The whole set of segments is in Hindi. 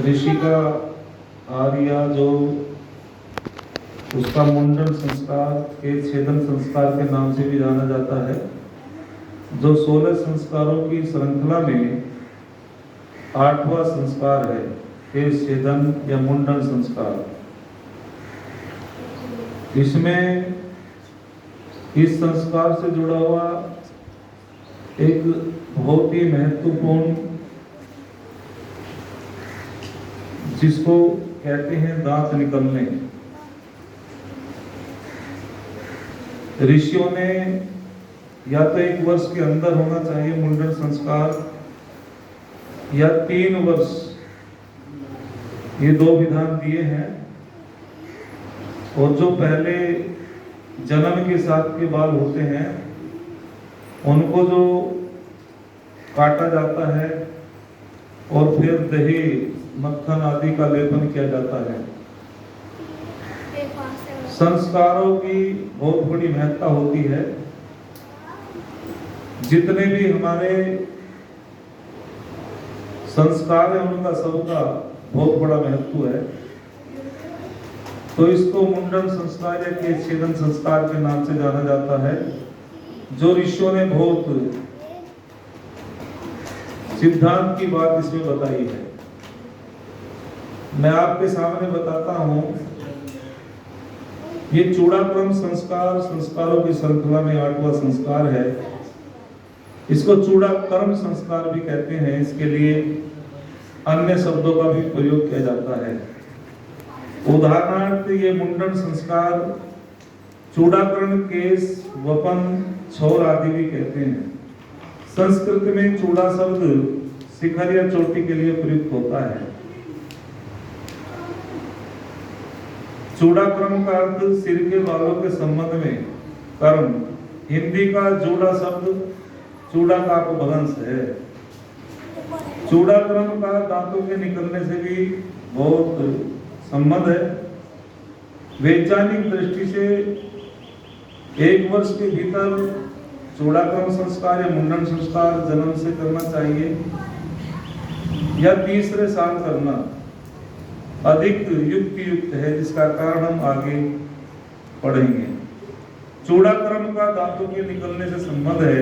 ऋषि का आर्या जो उसका मुंडन संस्कार के छेदन संस्कार के नाम से भी जाना जाता है, जो 16 संस्कारों की श्रृंखला में 8वां संस्कार है केश छेदन या मुंडन संस्कार। इसमें इस संस्कार से जुड़ा हुआ एक बहुत ही महत्वपूर्ण, जिसको कहते हैं दांत निकलने। ऋषियों ने या तो 1 वर्ष के अंदर होना चाहिए मुंडन संस्कार, या 3 वर्ष, ये 2 विधान दिए हैं। और जो पहले जन्म के साथ के बाल होते हैं उनको जो काटा जाता है और फिर दही मक्खन आदि का लेपन किया जाता है। संस्कारों की बहुत बड़ी महत्ता होती है। जितने भी हमारे संस्कार है उनका सबका बहुत बड़ा महत्व है। तो इसको मुंडन संस्कार या केश छेदन संस्कार के नाम से जाना जाता है, जो ऋषियों ने बहुत सिद्धांत की बात इसमें बताई है। मैं आपके सामने बताता हूं, ये चूड़ाक्रम संस्कार संस्कारों की श्रृंखला में 8वां संस्कार है। इसको चूड़ाकर्म संस्कार भी कहते हैं। इसके लिए अन्य शब्दों का भी प्रयोग किया जाता है। उदाहरणार्थ ये मुंडन संस्कार चूड़ाकरण, केश, वपन, छौर आदि भी कहते हैं। संस्कृत में चूड़ा शब्द शिखर या चोटी के लिए प्रयुक्त होता है। चूड़ाक्रम का अर्थ सिर के बालों के संबंध में कर्म। हिंदी का जूड़ा शब्द चूड़ा का अपभ्रंश है। चूड़ाक्रम का दांतों के निकलने से भी बहुत संबंध है। वैज्ञानिक दृष्टि से 1 वर्ष के भीतर चूड़ाक्रम संस्कार या मुंडन संस्कार जन्म से करना चाहिए या 3रे साल करना अधिक युक्त है, जिसका कारण हम आगे पढ़ेंगे। चूड़ाक्रम का दांतों के निकलने से संबंध है।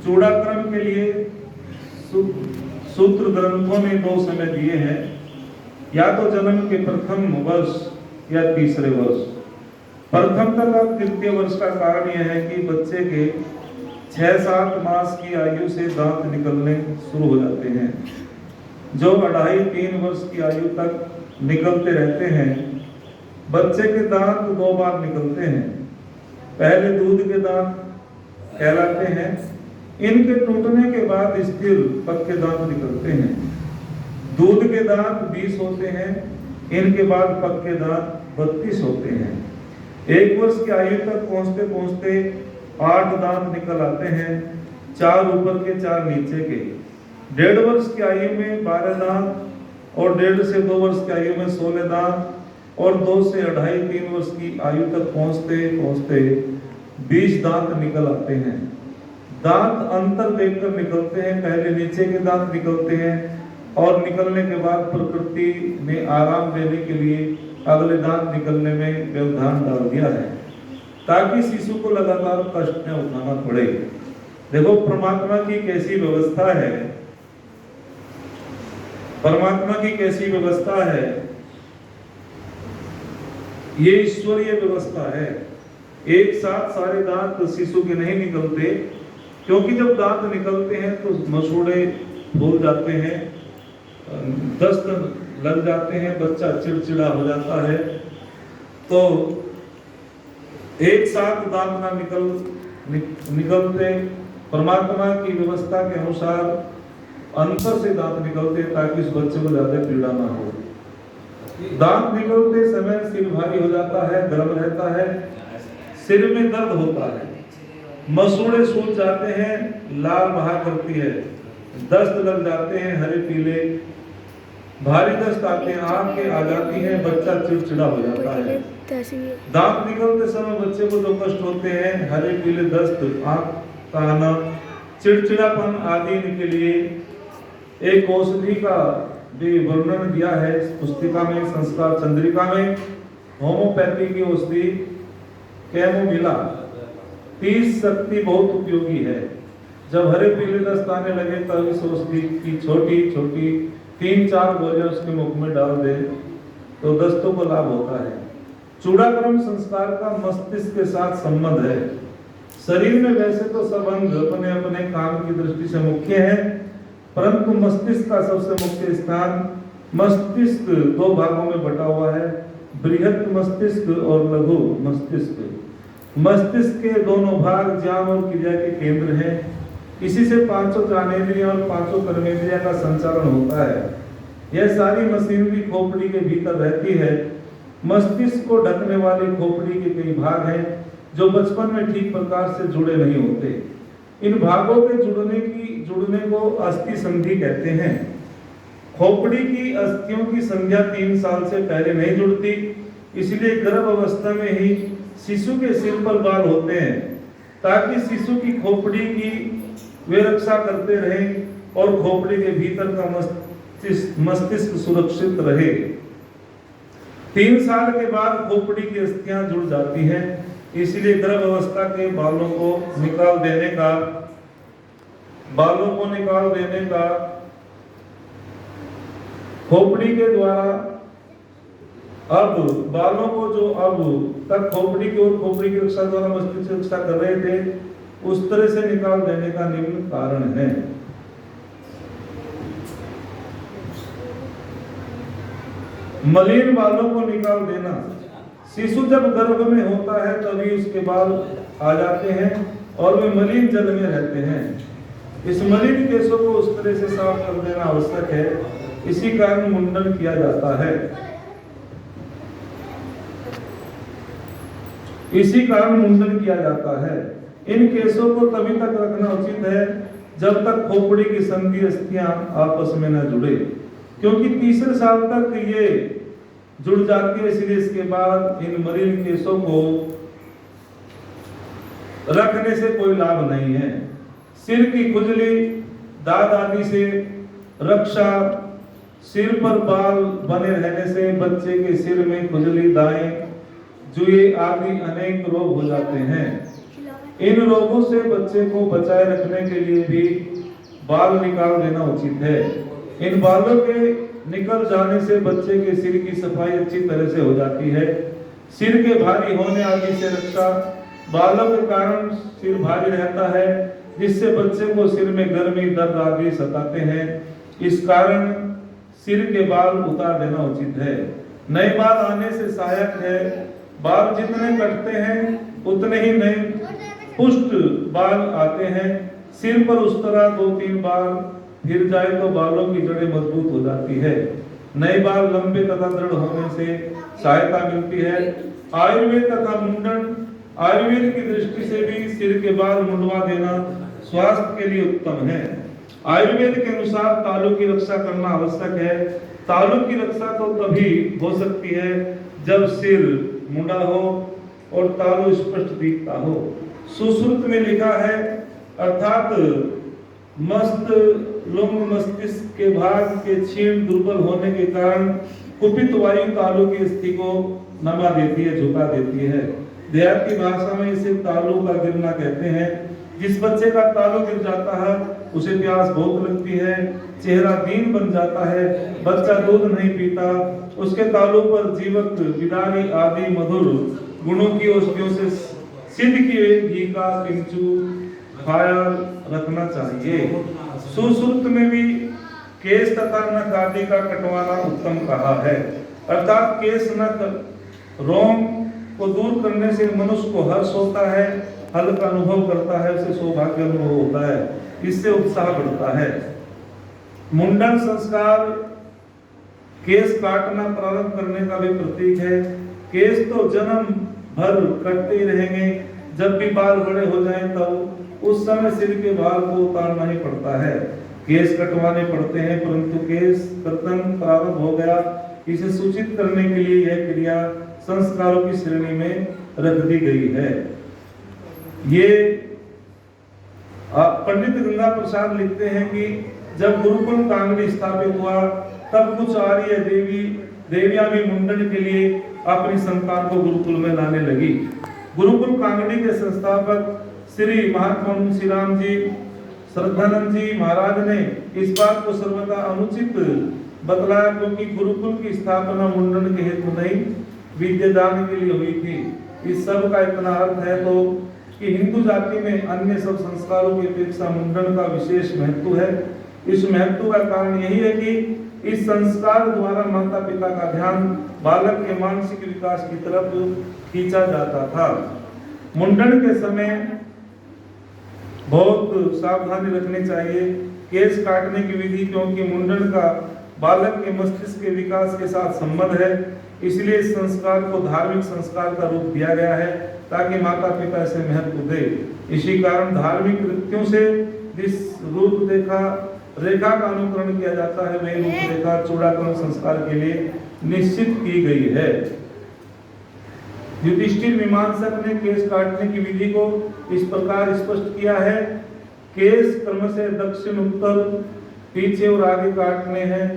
चूड़ाक्रम के लिए सूत्र ग्रंथों ने 2 समय दिए हैं, या तो जन्म के प्रथम वर्ष या 3रे वर्ष। प्रथम तक 3य वर्ष का कारण यह है कि बच्चे के 6-7 मास की आयु से दांत निकलने शुरू हो जाते हैं, जो 2.5-3 वर्ष की आयु तक निकलते रहते हैं। बच्चे के दांत 2 बार निकलते हैं। पहले दूध के दांत कहलाते हैं। इनके टूटने के बाद स्थिर पक्के दांत निकलते हैं। दूध के दांत 20 होते हैं। इनके बाद पक्के दांत 32 होते हैं। 1 वर्ष की आयु तक पहुंचते पहुंचते 8 दांत निकल आते हैं, 4 ऊपर के 4 नीचे के। 1.5 वर्ष की आयु में 12 दांत और 1.5 से 2 वर्ष की आयु में 16 दांत और 2 से 2.5-3 वर्ष की आयु तक पहुंचते पहुंचते 20 दांत निकल आते हैं। दांत अंतर देखकर निकलते हैं। पहले नीचे के दांत निकलते हैं और निकलने के बाद प्रकृति ने आराम देने के लिए अगले दांत निकलने में व्यवधान डाल दिया है, ताकि शिशु को लगातार कष्ट न उठाना पड़े। देखो परमात्मा की कैसी व्यवस्था है। परमात्मा की कैसी व्यवस्था है, ये ईश्वरीय व्यवस्था है। एक साथ सारे दांत शिशु के नहीं निकलते, क्योंकि जब दांत निकलते हैं तो मसूड़े फूल जाते हैं, दस्त लग जाते हैं, बच्चा चिड़चिड़ा हो जाता है। तो एक साथ दांत ना निकलते, परमात्मा की व्यवस्था के अनुसार अंतर से दांत निकलते, ताकि उस बच्चे को ज्यादा पीड़ा ना हो। दांत निकलते समय सिर भारी हो जाता है, गर्म रहता है, सिर में दर्द होता है, मसूड़े सूज जाते हैं, लाल बहा करती है, दस्त लग जाते हैं, हरे पीले भारी दस्त आते हैं, आंखें आ जाती हैं, बच्चा चिड़चिड़ा हो जाता है। दांत निकलते समय बच्चे को जो कष्ट होते हैं, हरे पीले दस्त, आंख का आना, चिड़चिड़ापन आदि के लिए एक औषधि का भी वर्णन दिया है इस पुस्तिका में, संस्कार चंद्रिका में। होम्योपैथी की औषधि कैमोमिला 30 शक्ति बहुत उपयोगी है। जब हरे पीले दस्त आने लगे तब इस औषधि की छोटी छोटी 3-4 गोलियां उसके मुख में डाल दे तो दस्तों को लाभ होता है। चूड़ाक्रम संस्कार का मस्तिष्क के साथ संबंध है। शरीर में वैसे तो सब अंग अपने अपने काम की दृष्टि से मुख्य है, परंतु मस्तिष्क का सबसे मुख्य स्थान, मस्तिष्क 2 भागों में बटा हुआ है, बृहत मस्तिष्क और लघु मस्तिष्क। मस्तिष्क के दोनों भाग ज्ञान और क्रिया के केंद्र हैं। इसी से 5 ज्ञानेंद्रिय और 5 कर्मेंद्रिय का संचालन होता है। यह सारी मशीनरी खोपड़ी के भीतर रहती है। मस्तिष्क को ढकने वाली खोपड़ी के कई भाग हैं जो बचपन में ठीक प्रकार से जुड़े नहीं होते। इन भागों के जुड़ने को अस्थि संधि कहते हैं। खोपड़ी की अस्थियों की संख्या 3 साल से पहले नहीं जुड़ती, इसलिए गर्भ अवस्था में ही शिशु के सिर पर बाल होते हैं ताकि शिशु की खोपड़ी की वे रक्षा करते रहें और खोपड़ी के भीतर का मस्तिष्क सुरक्षित रहे। 3 साल के बाद खोपड़ी की अस्थियां जुड़ जाती हैं, इसलिए गर्भ अवस्था के बालों को निकाल देने का खोपड़ी के द्वारा अब बालों को जो अब तक खोपड़ी की और खोपड़ी की रक्षा द्वारा मस्तिष्क की रक्षा कर रहे थे, उस तरह से निकाल देने का निम्न कारण है। मलिन बालों को निकाल देना। शिशु जब गर्भ में होता है तभी उसके बाल आ जाते हैं और वे मलिन जल में रहते हैं। इस मलिन केशों को उस तरह से साफ कर देना आवश्यक है। इसी कारण मुंडन किया जाता है। इन केशों को तभी तक रखना उचित है जब तक खोपड़ी की संधि अस्थियां आपस में न जुड़े, क्योंकि तीसरे साल तक ये जुड़ जाती है। इसलिए इसके बाद इन मलिन केशों को रखने से कोई लाभ नहीं है। सिर की खुजली, दाद आदि से रक्षा। सिर पर बाल बने रहने से बच्चे के सिर में खुजली, दाएं, जुए आदि अनेक रोग हो जाते हैं। इन रोगों से बच्चे को बचाए रखने के लिए भी बाल निकाल देना उचित है। इन बालों के निकल जाने से बच्चे के सिर की सफाई अच्छी तरह से हो जाती है। सिर के भारी होने आदि से रक्षा। बालों के कारण सिर भारी रहता है, जिससे बच्चे को सिर में गर्मी, दर्द आदि सताते हैं। इस कारण सिर के बाल उतार देना उचित है। नए बाल आने से सहायक है। बाल जितने कटते हैं उतने ही नए पुष्ट बाल आते हैं। सिर पर उस तरह 2-3 बार फिर जाए तो बालों की जड़ें मजबूत हो जाती है। नए बाल लंबे तथा दृढ़ होने से सहायता मिलती है। आयुर्वेद तथा मुंडन। आयुर्वेद की दृष्टि से भी सिर के बाल मुंडवा देना स्वास्थ्य के लिए उत्तम है। आयुर्वेद के अनुसार तालू की रक्षा करना आवश्यक है। तालू की रक्षा तो तभी हो सकती है जब सिर मुंडा हो और तालू स्पष्ट दिखता हो। सुश्रुत में लिखा है, अर्थात लुंग मस्तिष्क के भाग के क्षीण दुर्बल होने के कारण कुपित वायु तालू की अस्थि को नमा देती है, झुका देती है। देहाती भाषा में इसे तालू का गिरना कहते हैं। जिस बच्चे का तालू गिर जाता है उसे प्यास बहुत लगती है, चेहरा दीन बन जाता है, बच्चा दूध नहीं पीता। उसके तालू पर जीवक, बिदारी आदि मधुर गुणों की औषधियों से सिद्ध किए घी का किंचु खाया रखना चाहिए। सुश्रुत में भी केश तथा नख आदि का कटवाना उत्तम कहा है। अर्थात केश, नख, रोम को दूर करने से मनुष्य को हर्ष होता है, हल्का अनुभव करता है, उसे सौभाग्य अनुभव होता है, इससे उत्साह बढ़ता है। मुंडन संस्कार केश काटना प्रारंभ करने का भी प्रतीक है। केश तो जन्म भर कटते ही रहेंगे, जब भी बाल बड़े हो जाएं तब उस समय सिर के बाल को उतारना ही पड़ता है, केश कटवाने पड़ते हैं। परंतु केश कर्तन प्रारंभ हो गया, इसे सूचित करने के लिए यह क्रिया संस्कारों की श्रेणी में रख दी गई है। ये पंडित गंगा प्रसाद लिखते हैं कि जब गुरुकुल कांगड़ी स्थापित हुआ तब कुछ आर्य देवियां भी मुंडन के लिए अपनी संतान को गुरुकुल में लाने लगी। गुरुकुल कांगड़ी के संस्थापक श्री महात्मा मुंशी राम जी श्रद्धानंद जी महाराज ने इस बात को सर्वथा अनुचित बतलाया, क्योंकि गुरुकुल की स्थापना मुंडन के हेतु नहीं विद्यादान के लिए हुई थी। इस सब का इतना अर्थ है तो कि हिंदू जाति में अन्य सब संस्कारों की अपेक्षा मुंडन का विशेष महत्व है। इस महत्व का कारण यही है कि इस संस्कार द्वारा माता पिता का ध्यान बालक के मानसिक विकास की तरफ खींचा जाता था। मुंडन के समय बहुत सावधानी रखनी चाहिए। केश काटने की विधि, क्योंकि मुंडन का बालक के मस्तिष्क के विकास के साथ संबंध है, इसलिए इस संस्कार को धार्मिक संस्कार का रूप दिया गया है ताकि माता पिता इसे महत्व दे। इसी कारण धार्मिक कृत्यों से जिस रूप रेखा का अनुकरण किया जाता है वही रूप रेखा चूड़ाकरण संस्कार के लिए निश्चित की गई है। युधिष्ठिर मीमांसक ने केश काटने की विधि को इस प्रकार स्पष्ट किया है। केश क्रम से दक्षिण उत्तर पीछे और आगे काटने हैं।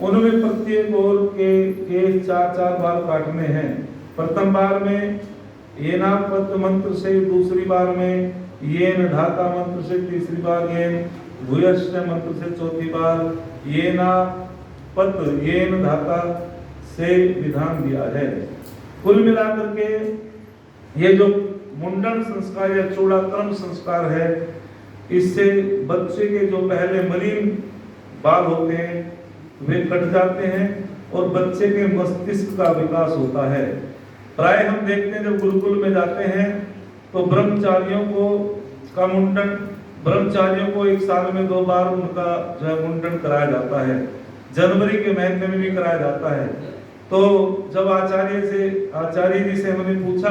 उनमें प्रत्येक ओर के केश 4-4 बार काटने हैं। प्रथम बार में येनापत मंत्र से, दूसरी बार में येन धाता मंत्र से, तीसरी बार येन भूयश्च मंत्र से, चौथी बार येनापत येन धाता से विधान दिया है। कुल मिलाकर के ये जो मुंडन संस्कार या चूड़ाकरण संस्कार है, इससे बच्चे के जो पहले मलिन बाल होते हैं वे कट जाते हैं और बच्चे के मस्तिष्क का विकास होता है। प्राय हम देखते हैं जब गुरुकुल में जाते हैं तो ब्रह्मचारियों को 1 साल में 2 बार उनका जो है मुंडन कराया जाता है। जनवरी के महीने में भी कराया जाता है। तो जब आचार्य जी से हमने पूछा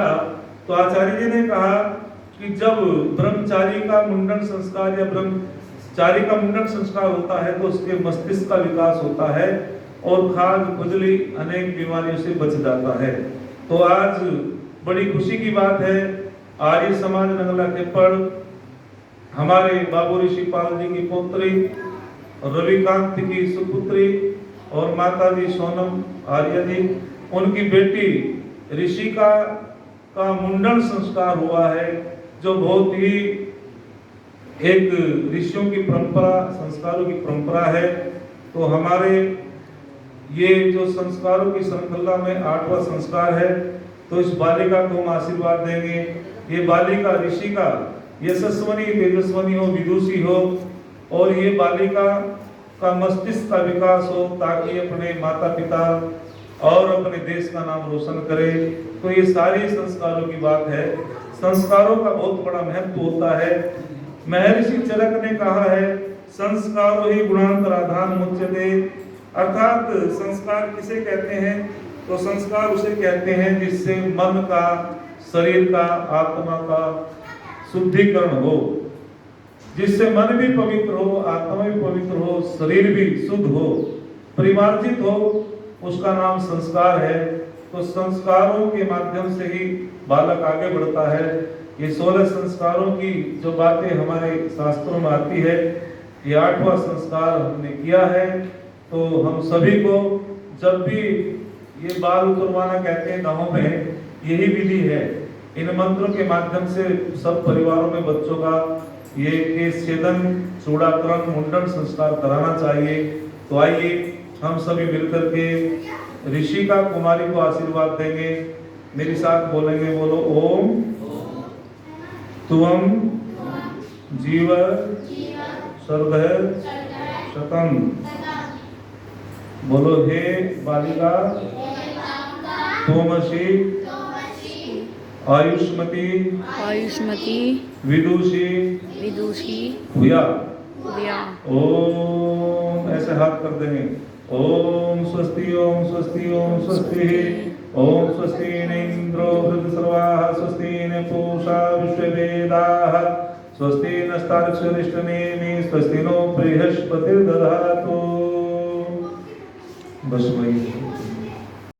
तो आचार्य जी ने कहा कि जब ब्रह्मचारी का मुंडन संस्कार या ब्रह्मचारी का मुंडन संस्कार होता है तो उसके मस्तिष्क का विकास होता है और खाज खुजली अनेक बीमारियों से बच जाता है। तो आज बड़ी खुशी की बात है, आर्य समाज नंगला के पर हमारे बाबू ऋषि पाल जी की पुत्री रविकांत की सुपुत्री और माता जी सोनम आर्य जी, उनकी बेटी ऋषिका का मुंडन संस्कार हुआ है, जो बहुत ही एक ऋषियों की परंपरा, संस्कारों की परंपरा है। तो हमारे ये जो संस्कारों की श्रृंखला में 8वां संस्कार है, तो इस बालिका को हम आशीर्वाद देंगे। ये बालिका ऋषिका यशस्वनी, तेजस्वनी हो, विदुषी हो और ये बालिका का मस्तिष्क का विकास हो ताकि अपने माता पिता और अपने देश का नाम रोशन करे। तो ये सारी संस्कारों की बात है। संस्कारों का बहुत बड़ा महत्व होता है। महर्षि चरक ने कहा है, संस्कारो ही गुणांतराधान मुच्यते, अर्थात संस्कार किसे कहते हैं? तो संस्कार उसे कहते हैं जिससे मन का, शरीर का, आत्मा का शुद्धिकरण हो, जिससे मन भी पवित्र हो, आत्मा भी पवित्र हो, शरीर भी शुद्ध हो, परिमार्जित हो, उसका नाम संस्कार है। तो संस्कारों के माध्यम से ही बालक आगे बढ़ता है। ये 16 संस्कारों की जो बातें हमारे शास्त्रों में आती है, ये 8वां संस्कार हमने किया है। तो हम सभी को जब भी ये बाल उतरवाना कहते हैं गाँव में, यही विधि है। इन मंत्रों के माध्यम से सब परिवारों में बच्चों का ये केश छेदन, चूड़ाकरण, मुंडन संस्कार कराना चाहिए। तो आइए हम सभी मिलकर के ऋषिका कुमारी को आशीर्वाद देंगे। मेरे साथ बोलेंगे, बोलो ओम त्वं जीव सर्वधर शतम। बोलो हे बालिका त्वमसि आयुष्मती विदुषी भूया। ओम ऐसे हाथ कर देंगे। ओम स्वस्ति ओम स्वस्ति ओम स्वस्ति ओम स्वस्ति न इंद्रो वृद्धसर्वाः स्वस्ति न पूषा विश्ववेदाः स्वस्ति नस्तार्क्ष्यरिष्टनेमि स्वस्ति नो बृहस्पतिर्दधातु। बस वही।